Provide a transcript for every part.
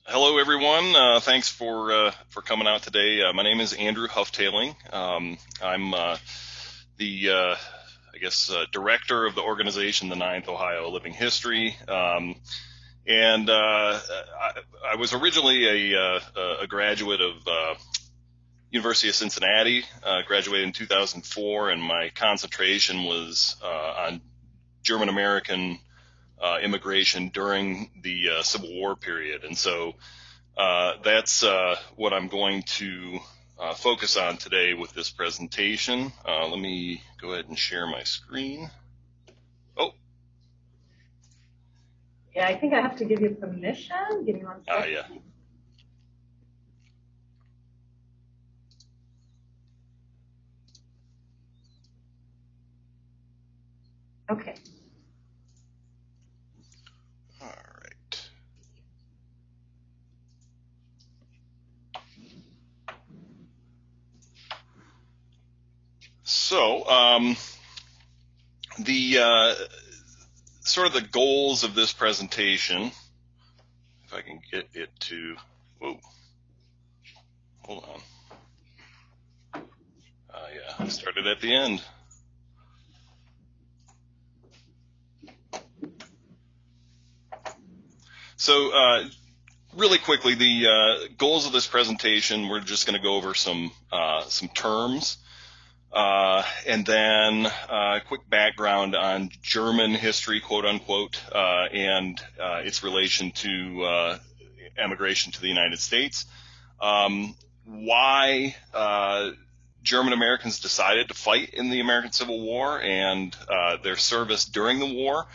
Hello, everyone. Thanks for coming out today. My name is Andrew Houghtaling. I'm the I guess director of the organization, the Ninth Ohio Living History, and I was originally a graduate of University of Cincinnati. Graduated in 2004, and my concentration was on German American immigration during the Civil War period. And so that's what I'm going to focus on today with this presentation. Let me go ahead and share my screen. Oh. Yeah, I think I have to give you permission. Give me 1 second. Yeah. Okay. All right. So, the sort of the goals of this presentation, if I can get it to, whoa, hold on. Yeah, I started at the end. So, really quickly, the goals of this presentation, we're just going to go over some terms, and then a quick background on German history, quote unquote, and its relation to emigration to the United States. Why German Americans decided to fight in the American Civil War and their service during the war.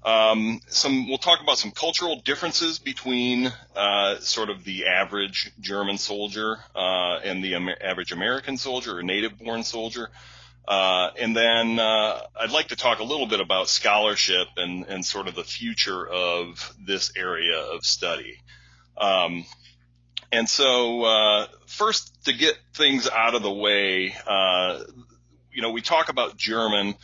We'll talk about some cultural differences between sort of the average German soldier and the average American soldier or native-born soldier. And then I'd like to talk a little bit about scholarship and sort of the future of this area of study. And so first, to get things out of the way, we talk about German,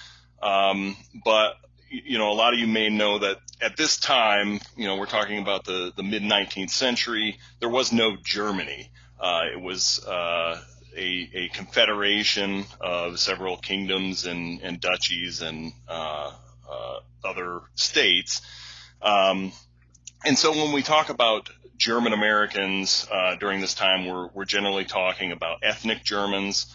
but a lot of you may know that at this time, we're talking about the mid-19th century, there was no Germany. It was a confederation of several kingdoms and duchies and other states. And so when we talk about German Americans during this time, we're generally talking about ethnic Germans,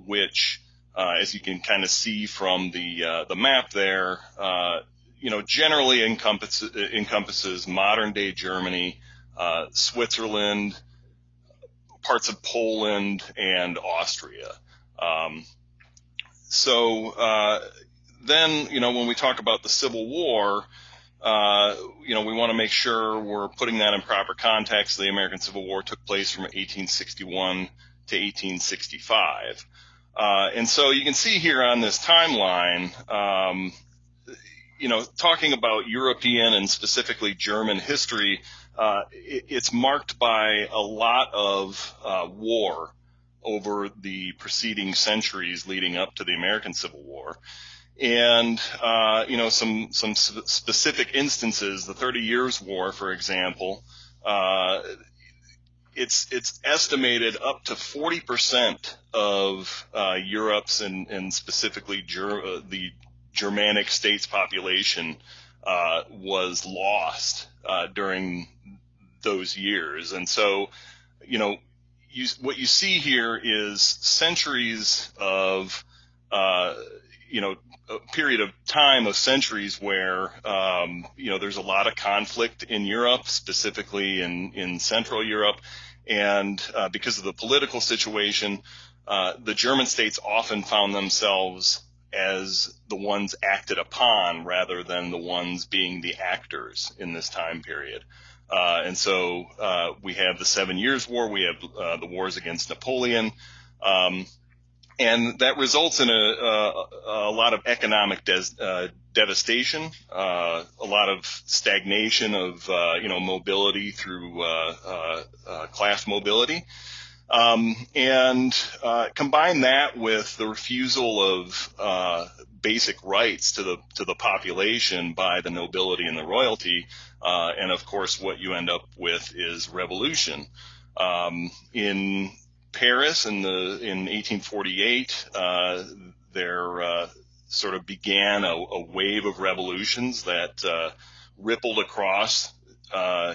which as you can kind of see from the map there, generally encompasses modern day Germany, Switzerland, parts of Poland, and Austria. Then, when we talk about the Civil War, we want to make sure we're putting that in proper context. The American Civil War took place from 1861 to 1865. And so you can see here on this timeline, talking about European and specifically German history, it's marked by a lot of war over the preceding centuries leading up to the American Civil War. And, some specific instances, the 30 Years' War, for example, it's estimated up to 40% of Europe's and specifically the Germanic states population was lost during those years. And so, what you see here is centuries of, a period of time of centuries where, there's a lot of conflict in Europe, specifically in Central Europe. And because of the political situation, the German states often found themselves as the ones acted upon rather than the ones being the actors in this time period. And so we have the 7 Years' War, we have the wars against Napoleon, and that results in a lot of economic devastation, a lot of stagnation of mobility through class mobility. And combine that with the refusal of basic rights to the population by the nobility and the royalty. And of course, what you end up with is revolution. In Paris in 1848, there sort of began a wave of revolutions that rippled across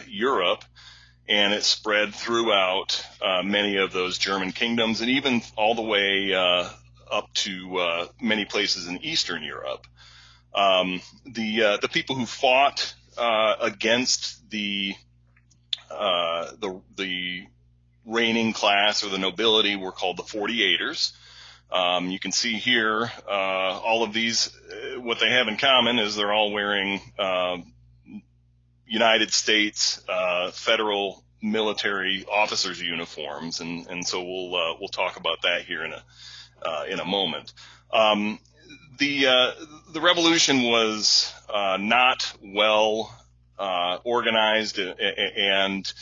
Europe, and it spread throughout many of those German kingdoms, and even all the way up to many places in Eastern Europe. The people who fought against the reigning class or the nobility were called the 48ers. You can see here all of these. What they have in common is they're all wearing United States federal military officers' uniforms, and so we'll talk about that here in a moment. The revolution was not well organized, and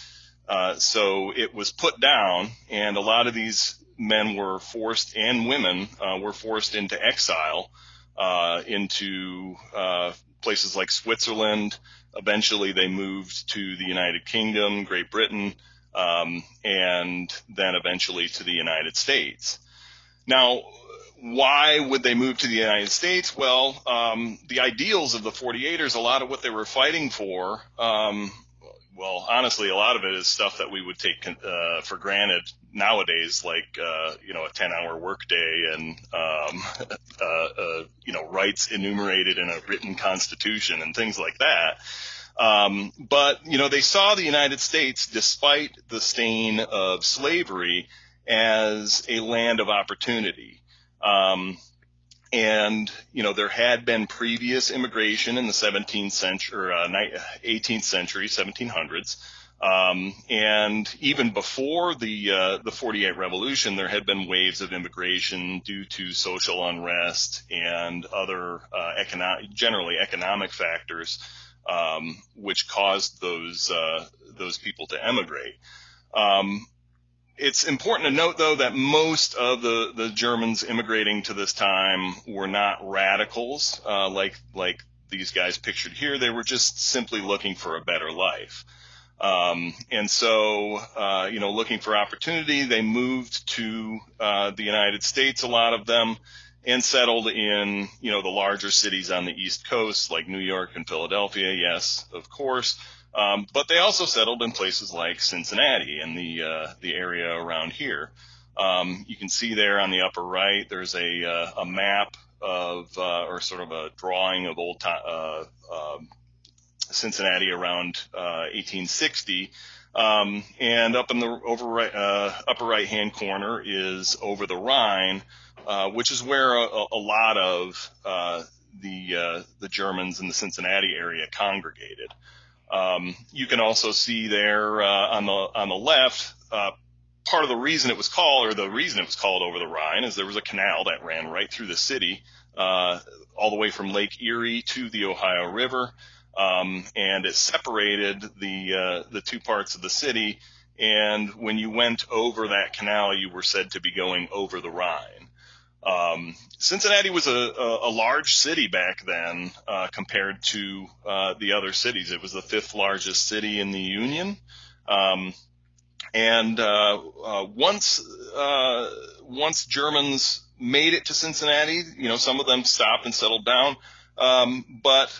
so it was put down, and a lot of these men were forced, and women were forced into exile into places like Switzerland. Eventually, they moved to the United Kingdom, Great Britain, and then eventually to the United States. Now, why would they move to the United States? Well, the ideals of the 48ers, a lot of what they were fighting for, well, honestly, a lot of it is stuff that we would take for granted nowadays, like a 10-hour workday and rights enumerated in a written constitution and things like that. But they saw the United States, despite the stain of slavery, as a land of opportunity. And there had been previous immigration in the 17th century, or 18th century, 1700s, and even before the 48 Revolution, there had been waves of immigration due to social unrest and other generally economic factors, which caused those people to emigrate. It's important to note, though, that most of the Germans immigrating to this time were not radicals like these guys pictured here. They were just simply looking for a better life. And so, looking for opportunity, they moved to the United States, a lot of them, and settled in, the larger cities on the East Coast, like New York and Philadelphia, yes, of course. But they also settled in places like Cincinnati and the area around here. You can see there on the upper right, there's a map of or sort of a drawing of old Cincinnati around 1860. And up in the upper right hand corner is over the Rhine, which is where a lot of the Germans in the Cincinnati area congregated. You can also see there on the left, part of the reason it was called, or the reason it was called over the Rhine, is there was a canal that ran right through the city, all the way from Lake Erie to the Ohio River, and it separated the two parts of the city. And when you went over that canal, you were said to be going over the Rhine. Cincinnati was a large city back then compared to the other cities. It was the fifth largest city in the Union. And once Germans made it to Cincinnati, some of them stopped and settled down. But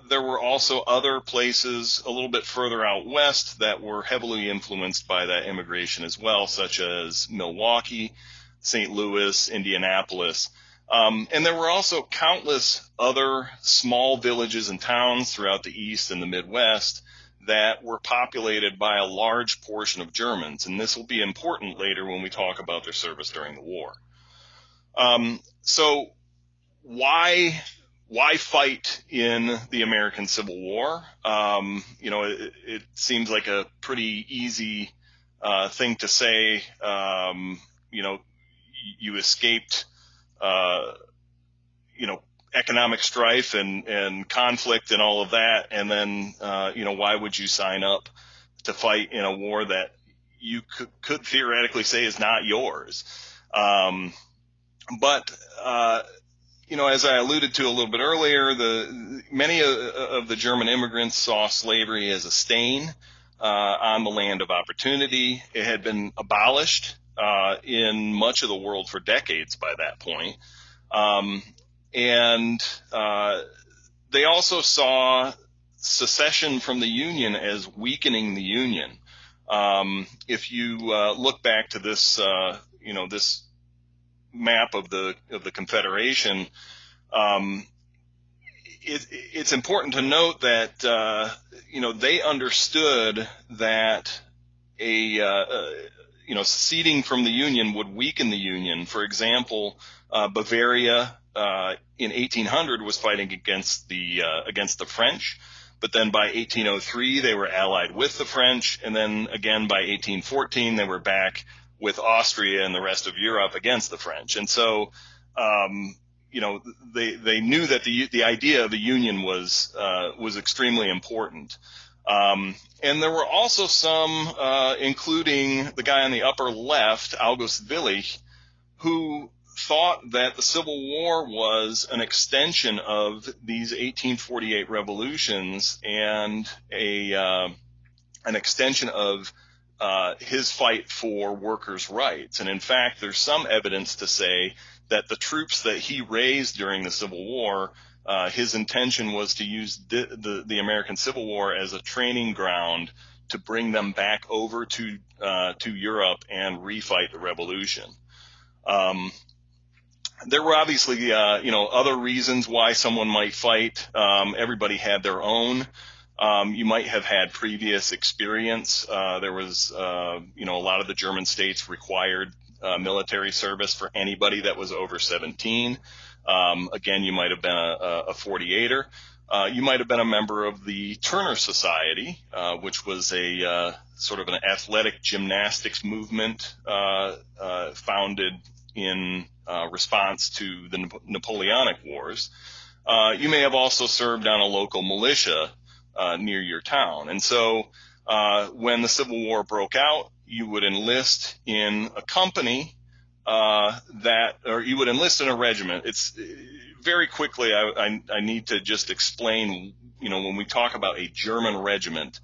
there were also other places a little bit further out west that were heavily influenced by that immigration as well, such as Milwaukee, St. Louis, Indianapolis. And there were also countless other small villages and towns throughout the East and the Midwest that were populated by a large portion of Germans. And this will be important later when we talk about their service during the war. So why fight in the American Civil War? It seems like a pretty easy thing to say. You escaped, economic strife and conflict and all of that. And then, why would you sign up to fight in a war that you could theoretically say is not yours? But as I alluded to a little bit earlier, many of the German immigrants saw slavery as a stain on the land of opportunity. It had been abolished in much of the world for decades by that point. And they also saw secession from the Union as weakening the Union. If you look back to this, this map of the Confederation, it's important to note that they understood that seceding from the Union would weaken the Union. For example, Bavaria in 1800 was fighting against the French, but then by 1803 they were allied with the French, and then again by 1814 they were back with Austria and the rest of Europe against the French. And so they knew that the idea of a union was extremely important. And there were also some, including the guy on the upper left, August Willich, who thought that the Civil War was an extension of these 1848 revolutions and an extension of his fight for workers' rights. And in fact, there's some evidence to say that the troops that he raised during the Civil War, his intention was to use the American Civil War as a training ground to bring them back over to Europe and refight the revolution. There were obviously, other reasons why someone might fight. Everybody had their own. You might have had previous experience. There was, a lot of the German states required military service for anybody that was over 17. Again, you might have been a 48er. You might have been a member of the Turner Society, which was a sort of an athletic gymnastics movement founded in response to the Napoleonic Wars. You may have also served on a local militia near your town. And so when the Civil War broke out, you would enlist in a company or you would enlist in a regiment. It's very quickly, I need to just explain, when we talk about a German regiment,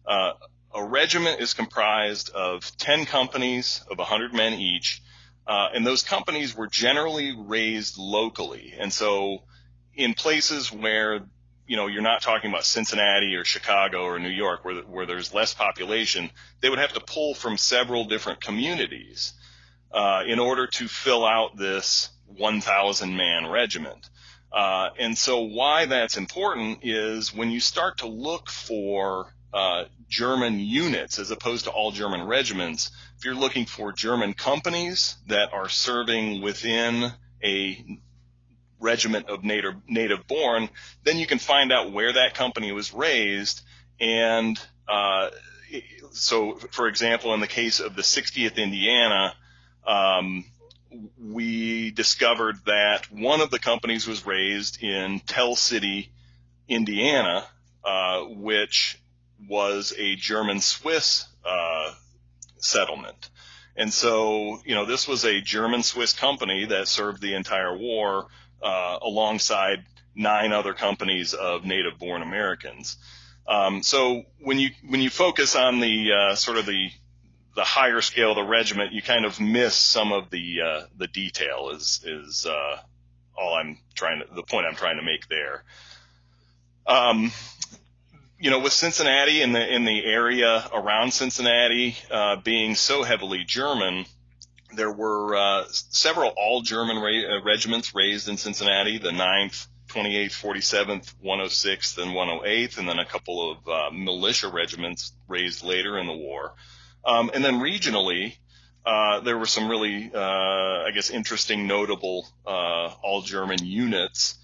a regiment is comprised of 10 companies of 100 men each, and those companies were generally raised locally. And so in places where you're not talking about Cincinnati or Chicago or New York where there's less population, they would have to pull from several different communities in order to fill out this 1,000-man regiment. And so why that's important is when you start to look for German units as opposed to all German regiments, if you're looking for German companies that are serving within a regiment of native born, then you can find out where that company was raised. And so, for example, in the case of the 60th Indiana, we discovered that one of the companies was raised in Tell City, Indiana, which was a German-Swiss settlement. And so, this was a German-Swiss company that served the entire war alongside 9 other companies of native-born Americans. So when you focus on the sort of the higher scale of the regiment, you kind of miss some of the detail. Is the point I'm trying to make there. With Cincinnati and in the area around Cincinnati being so heavily German, there were several all-German regiments raised in Cincinnati, the 9th, 28th, 47th, 106th, and 108th, and then a couple of militia regiments raised later in the war. And then regionally, there were some really, interesting, notable all-German units.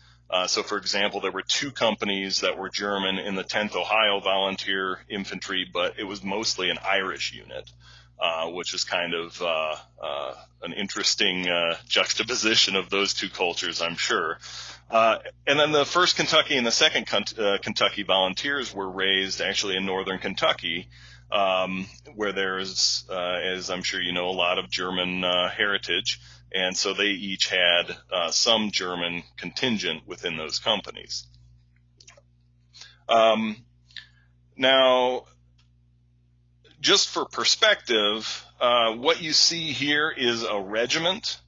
So, for example, there were 2 companies that were German in the 10th Ohio Volunteer Infantry, but it was mostly an Irish unit. Which is kind of an interesting juxtaposition of those 2 cultures, I'm sure. And then the 1st Kentucky and the 2nd Kentucky Volunteers were raised actually in northern Kentucky, where there's, as I'm sure you know, a lot of German heritage. and so they each had some German contingent within those companies. Now, just for perspective, what you see here is a regiment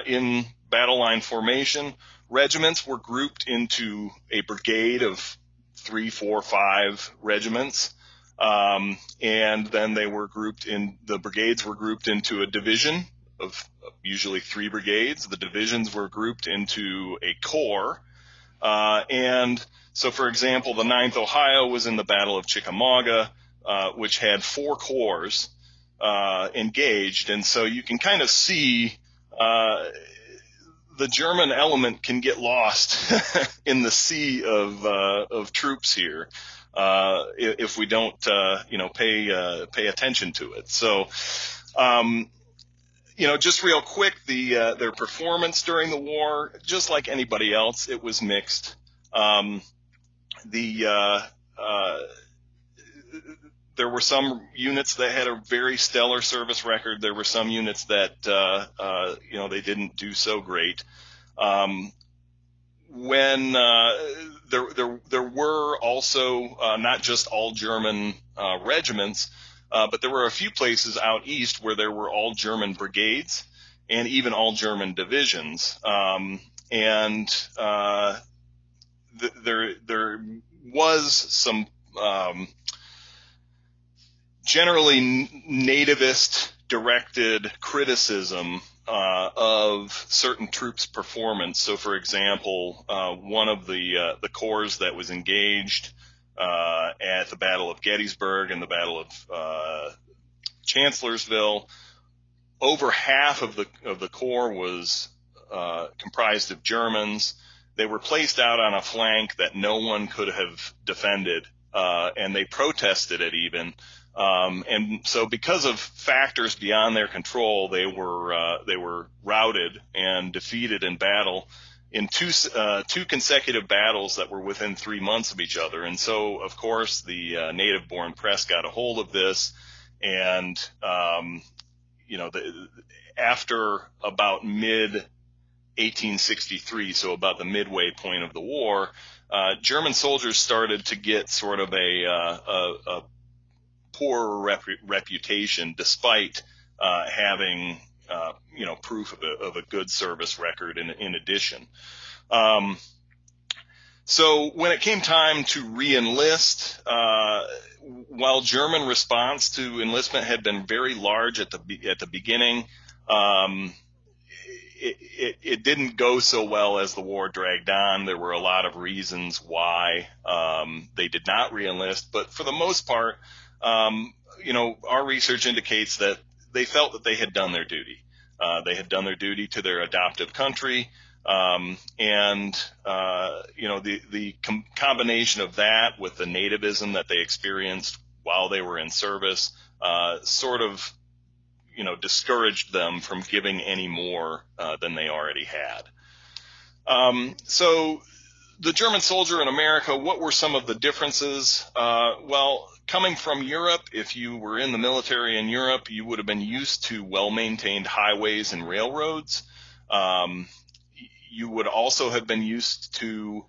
in battle line formation. Regiments were grouped into a brigade of 3, 4, 5 regiments, and then they were grouped in, the brigades were grouped into a division of usually 3 brigades. The divisions were grouped into a corps, and so, for example, the 9th Ohio was in the Battle of Chickamauga, which had 4 corps engaged, and so you can kind of see the German element can get lost in the sea of troops here if we don't pay attention to it. So just real quick, their performance during the war, just like anybody else, it was mixed. There were some units that had a very stellar service record. There were some units that they didn't do so great. When there were also not just all German regiments, but there were a few places out east where there were all German brigades and even all German divisions. There was some generally nativist directed criticism of certain troops' performance. So, for example, one of the corps that was engaged at the Battle of Gettysburg and the Battle of Chancellorsville, over half of the corps was comprised of Germans. They were placed out on a flank that no one could have defended, and they protested it even. And so, because of factors beyond their control, they were routed and defeated in battle in two consecutive battles that were within 3 months of each other. And so, of course, the native-born press got a hold of this, and after about mid-1863, so about the midway point of the war, German soldiers started to get sort of a poor reputation, despite having proof of a good service record in addition. So when it came time to re-enlist, while German response to enlistment had been very large at the beginning, it didn't go so well as the war dragged on. There were a lot of reasons why they did not re-enlist, but for the most part, our research indicates that they felt that they had done their duty. They had done their duty to their adoptive country, and the combination of that with the nativism that they experienced while they were in service sort of discouraged them from giving any more than they already had. So the German soldier in America, what were some of the differences? Well, coming from Europe, if you were in the military in Europe, you would have been used to well-maintained highways and railroads. You would also have been used to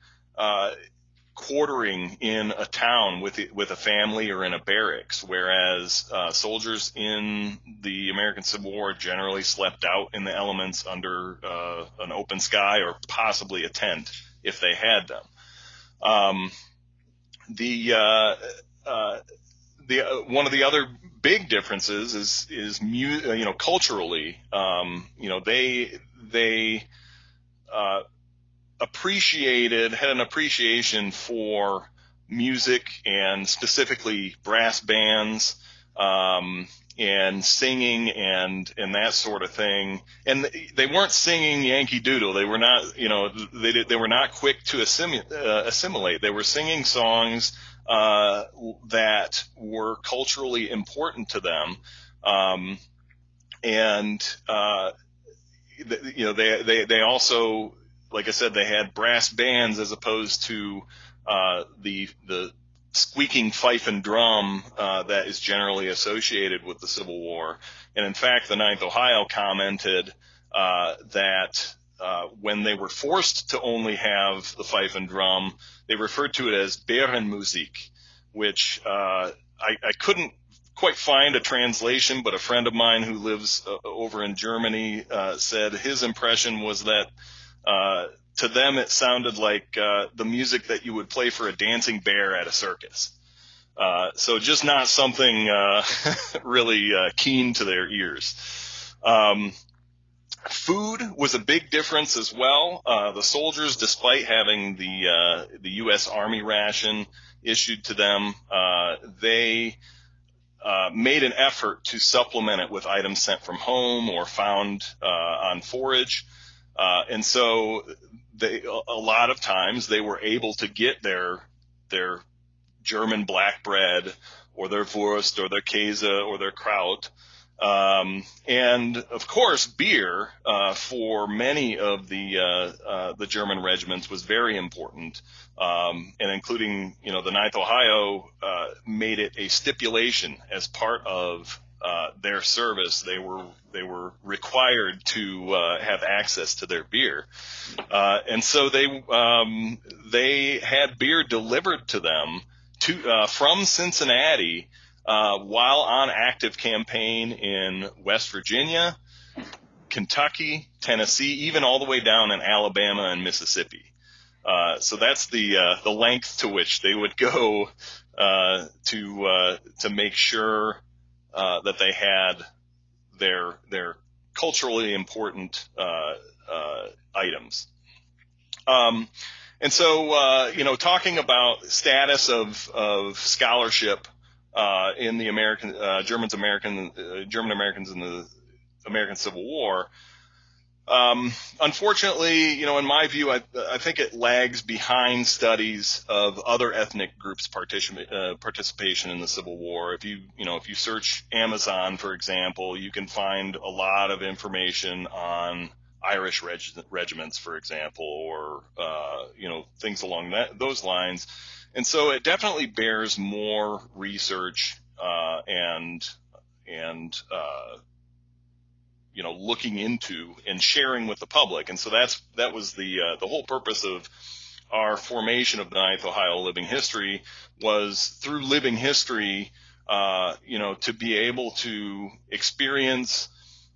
quartering in a town with a family or in a barracks, whereas soldiers in the American Civil War generally slept out in the elements under an open sky or possibly a tent if they had them. One of the other big differences is culturally, they had an appreciation for music, and specifically brass bands, and singing and that sort of thing. And they weren't singing Yankee Doodle. They were not, they were not quick to assimilate. They were singing songs that were culturally important to them, they also, like I said, they had brass bands as opposed to the squeaking fife and drum that is generally associated with the Civil War. And in fact, the 9th Ohio commented that when they were forced to only have the fife and drum, they referred to it as Bärenmusik, which I couldn't quite find a translation, but a friend of mine who lives over in Germany said his impression was that to them it sounded like the music that you would play for a dancing bear at a circus. So just not something really keen to their ears. Food was a big difference as well. The soldiers, despite having the U.S. Army ration issued to them, they made an effort to supplement it with items sent from home or found on forage. And so a lot of times they were able to get their German black bread or their Wurst or their Käse or their Kraut. And of course, beer for many of the German regiments was very important, and including the Ninth Ohio made it a stipulation as part of their service. They were required to have access to their beer, and so they had beer delivered to them from Cincinnati. While on active campaign in West Virginia, Kentucky, Tennessee, even all the way down in Alabama and Mississippi. So that's the length to which they would go to make sure that they had their culturally important items. And so talking about status of scholarship in the German Americans in the American Civil War. Unfortunately, in my view, I think it lags behind studies of other ethnic groups' participation in the Civil War. If you search Amazon, for example, you can find a lot of information on Irish regiments, for example, or things along those lines. And so it definitely bears more research and looking into and sharing with the public. And so that was the whole purpose of our formation of the Ninth Ohio Living History, was through living history, to be able to experience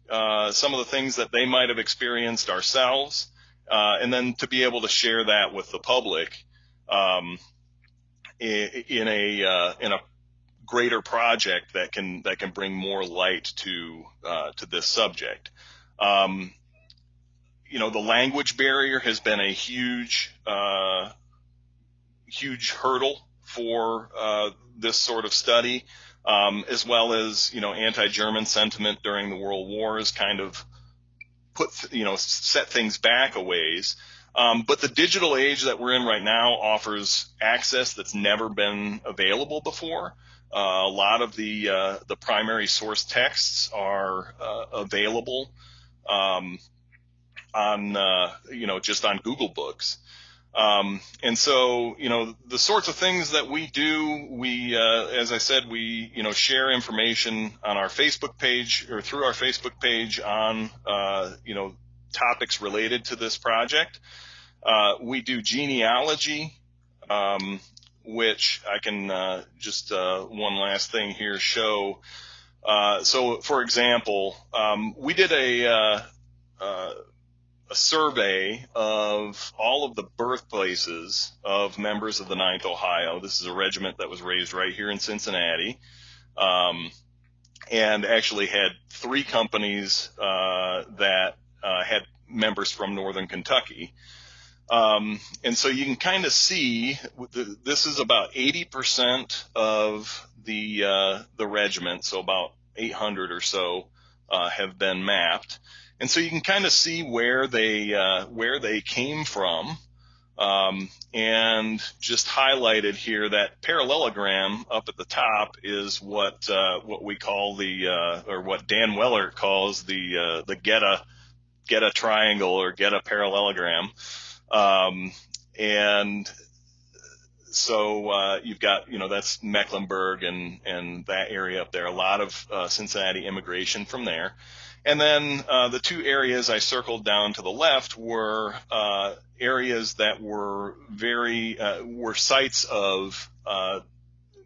some of the things that they might have experienced ourselves, and then to be able to share that with the public. In a greater project that can bring more light to this subject. The language barrier has been a huge hurdle for this sort of study, as well as anti-German sentiment during the World Wars kind of set things back a ways. But the digital age that we're in right now offers access that's never been available before. A lot of the primary source texts are available on just on Google Books. And so, the sorts of things that we do, as I said, we share information on our Facebook page or through our Facebook page on topics related to this project. We do genealogy, which I can just one last thing here show. So, for example, we did a survey of all of the birthplaces of members of the Ninth Ohio. This is a regiment that was raised right here in Cincinnati, and actually had 3 companies that had members from northern Kentucky. And so you can kind of see this is about 80% of the regiment, so about 800 or so have been mapped. And so you can kind of see where they came from, and just highlighted here that parallelogram up at the top is what we call or what Dan Weller calls the Geta triangle or Geta parallelogram. And so you've got, that's Mecklenburg and that area up there, a lot of Cincinnati immigration from there. And then the two areas I circled down to the left were areas that were were sites of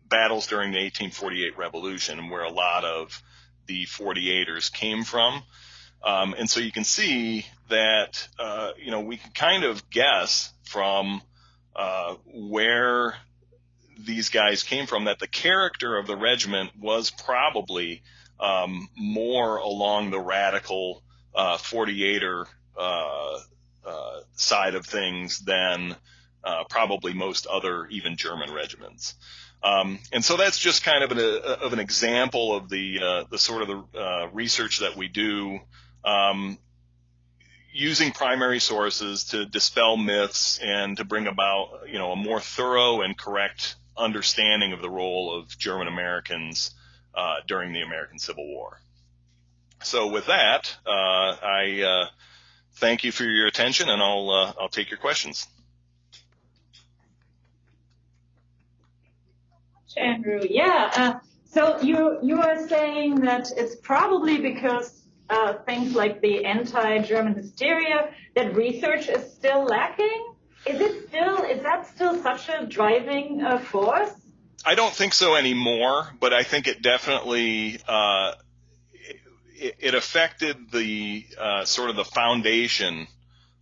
battles during the 1848 Revolution, where a lot of the 48ers came from. And so you can see that, we can kind of guess from where these guys came from that the character of the regiment was probably more along the radical 48er side of things than probably most other even German regiments. And so that's just kind of an example of the sort of the research that we do, using primary sources to dispel myths and to bring about, a more thorough and correct understanding of the role of German Americans during the American Civil War. So with that, I thank you for your attention, and I'll take your questions. Andrew, yeah. So you are saying that it's probably because things like the anti-German hysteria that research is still lacking. Is that still such a driving force? I don't think so anymore, but I think it definitely it affected the sort of the foundation.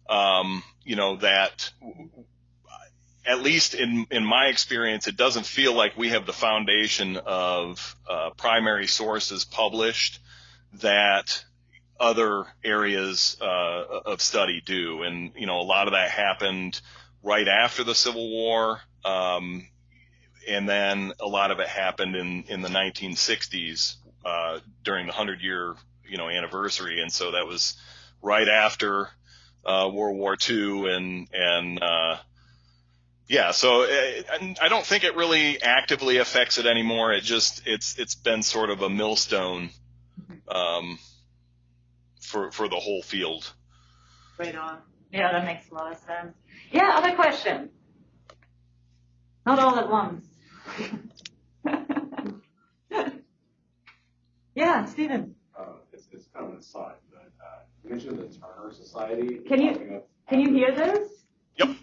That at least in my experience, it doesn't feel like we have the foundation of primary sources published that other areas of study do. And, a lot of that happened right after the Civil War. And then a lot of it happened in the 1960s during the 100-year, anniversary. And so that was right after World War II. So I don't think it really actively affects it anymore. It's been sort of a millstone for the whole field. Right on. Yeah, that makes a lot of sense. Yeah, other question. Not all at once. Yeah, Stephen. It's kind of an aside, but you mentioned the Turner Society. Can you hear this? Yep.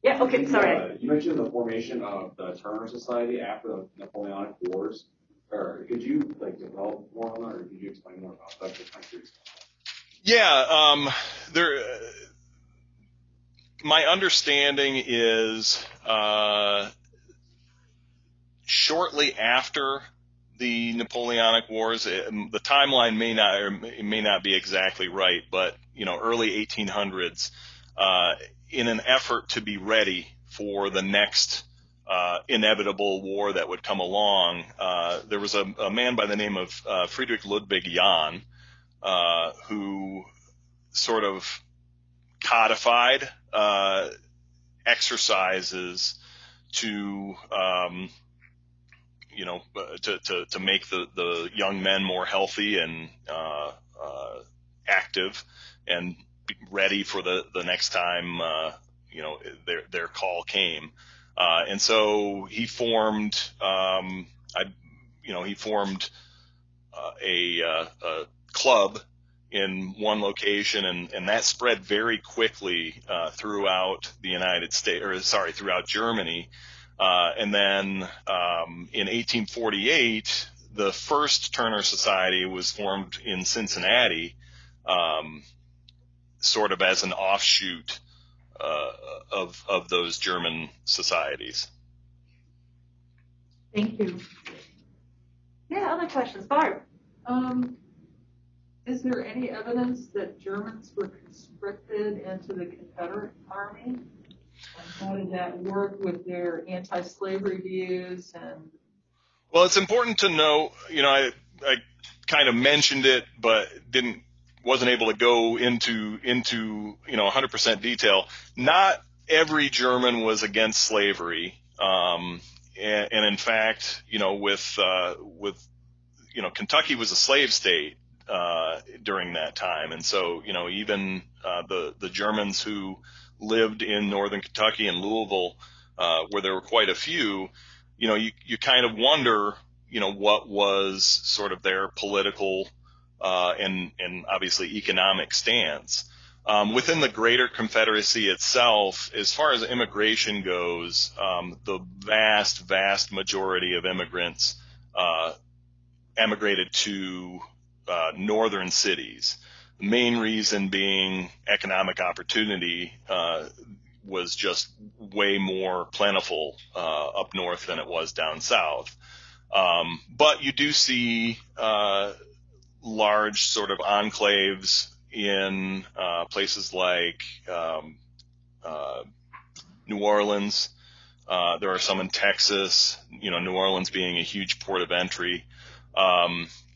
Yeah, okay, sorry. You mentioned the formation of the Turner Society after the Napoleonic Wars. Could you develop more on that, or could you explain more about that for countries? Yeah, my understanding is shortly after the Napoleonic Wars, the timeline may not be exactly right, but early 1800s, in an effort to be ready for the next inevitable war that would come along, there was a man by the name of Friedrich Ludwig Jahn, who sort of codified exercises to make the young men more healthy and active and be ready for the next time their call came. And so he formed a club in one location, and that spread very quickly throughout the United States, throughout Germany. And then in 1848, the first Turner Society was formed in Cincinnati, sort of as an offshoot of those German societies. Thank you. Yeah, other questions? Barb? Is there any evidence that Germans were conscripted into the Confederate Army? And how did that work with their anti-slavery views? Well, it's important to know, I kind of mentioned it, but wasn't able to go into 100% detail. Not every German was against slavery. And in fact, with Kentucky was a slave state during that time. And so, even the Germans who lived in northern Kentucky and Louisville, where there were quite a few, you kind of wonder, what was sort of their political and obviously economic stance. Within the greater Confederacy itself, as far as immigration goes, the vast majority of immigrants emigrated to northern cities. The main reason being economic opportunity was just way more plentiful up north than it was down south. But you do see large sort of enclaves in places like New Orleans. There are some in Texas, New Orleans being a huge port of entry.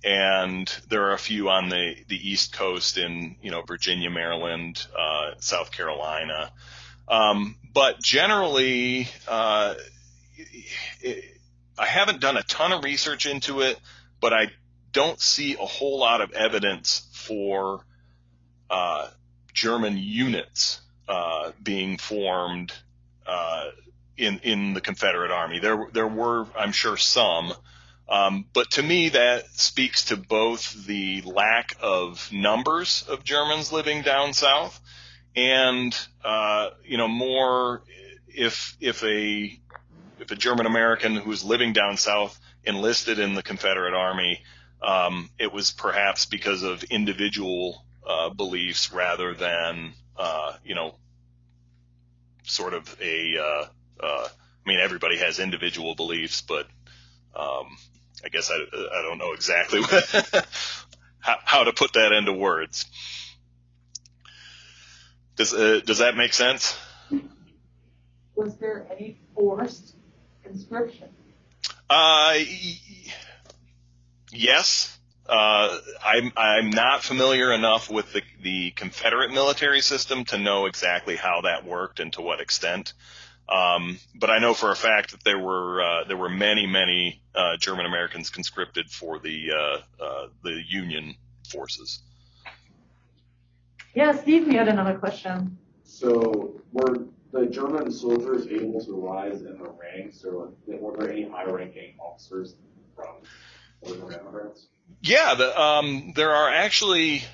And there are a few on the East Coast in, Virginia, Maryland, South Carolina. But generally, I haven't done a ton of research into it, but I don't see a whole lot of evidence for German units being formed in the Confederate Army. There were, I'm sure, some. But to me, that speaks to both the lack of numbers of Germans living down south and, more if a German American who was living down south enlisted in the Confederate Army, it was perhaps because of individual beliefs rather than, sort of everybody has individual beliefs, but I guess I don't know exactly how to put that into words. Does that make sense? Was there any forced conscription? Yes. I'm not familiar enough with the Confederate military system to know exactly how that worked and to what extent. But I know for a fact that there were many German Americans conscripted for the Union forces. Yeah, Steve, you had another question. So were the German soldiers able to rise in the ranks, or were there any high-ranking officers from German immigrants? Yeah, there are actually.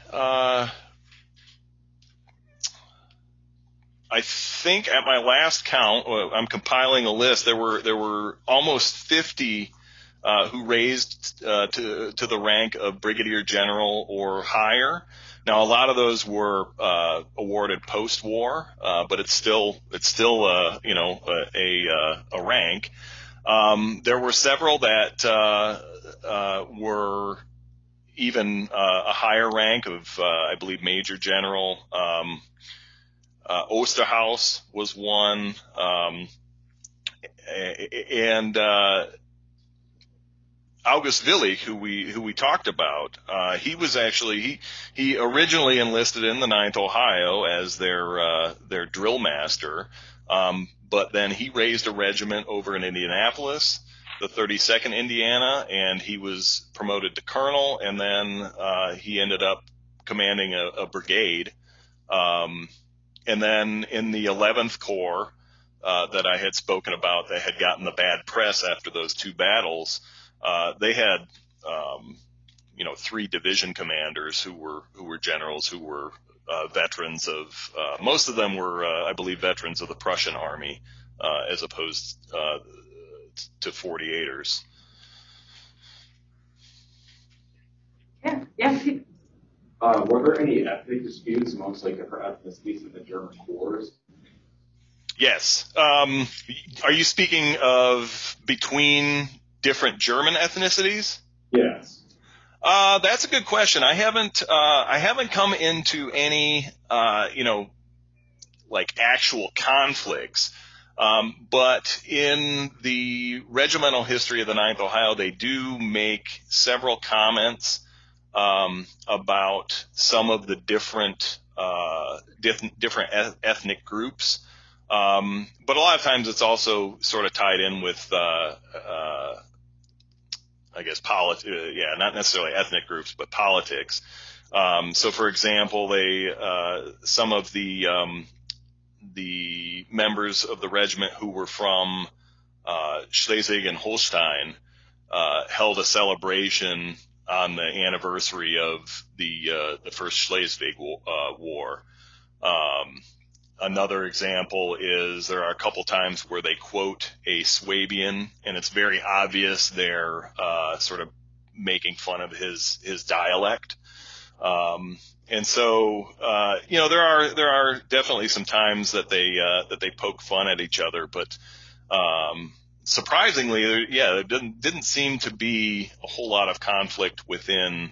I think at my last count, I'm compiling a list. There were almost 50 who raised to the rank of brigadier general or higher. Now, a lot of those were awarded post-war, but it's still a rank. There were several that were even a higher rank of, I believe, major general. Osterhaus was one, and August Willig, who we talked about, he was actually he originally enlisted in the 9th Ohio as their drill master, but then he raised a regiment over in Indianapolis, the 32nd Indiana, and he was promoted to colonel, and then he ended up commanding a brigade. And then in the 11th Corps that I had spoken about, that had gotten the bad press after those two battles. They had, 3 division commanders who were generals who were veterans of. Most of them were, I believe, veterans of the Prussian army, as opposed to 48ers. Yeah. Were there any ethnic disputes amongst different ethnicities in the German corps? Yes. Are you speaking of between different German ethnicities? Yes. That's a good question. I haven't come into any actual conflicts. But in the regimental history of the 9th Ohio, they do make several comments about some of the different ethnic groups. But a lot of times it's also sort of tied in with, I guess, not necessarily ethnic groups, but politics. So, for example, some of the members of the regiment who were from Schleswig and Holstein held a celebration on the anniversary of the first Schleswig War. Another example is there are a couple times where they quote a Swabian, and it's very obvious they're sort of making fun of his dialect. And so, there are definitely some times that they poke fun at each other, but, surprisingly, there didn't seem to be a whole lot of conflict within,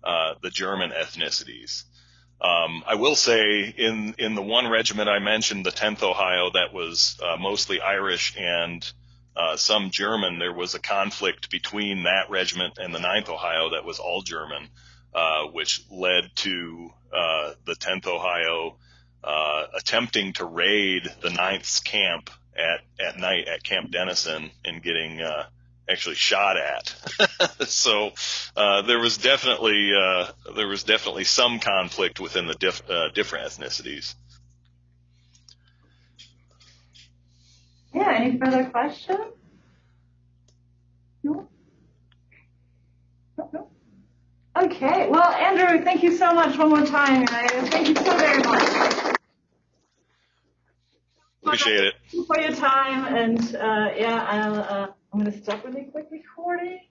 the German ethnicities. I will say in the one regiment I mentioned, the 10th Ohio, that was, mostly Irish and, some German, there was a conflict between that regiment and the 9th Ohio that was all German. Which led to the 10th Ohio attempting to raid the 9th's camp at night at Camp Dennison and getting actually shot at. So there was definitely some conflict within the different ethnicities. Yeah. Any further questions? No. No. Okay. Well, Andrew, thank you so much one more time. Thank you so very much. Appreciate it. Thank you for your time. And I'm going to stop really quick recording.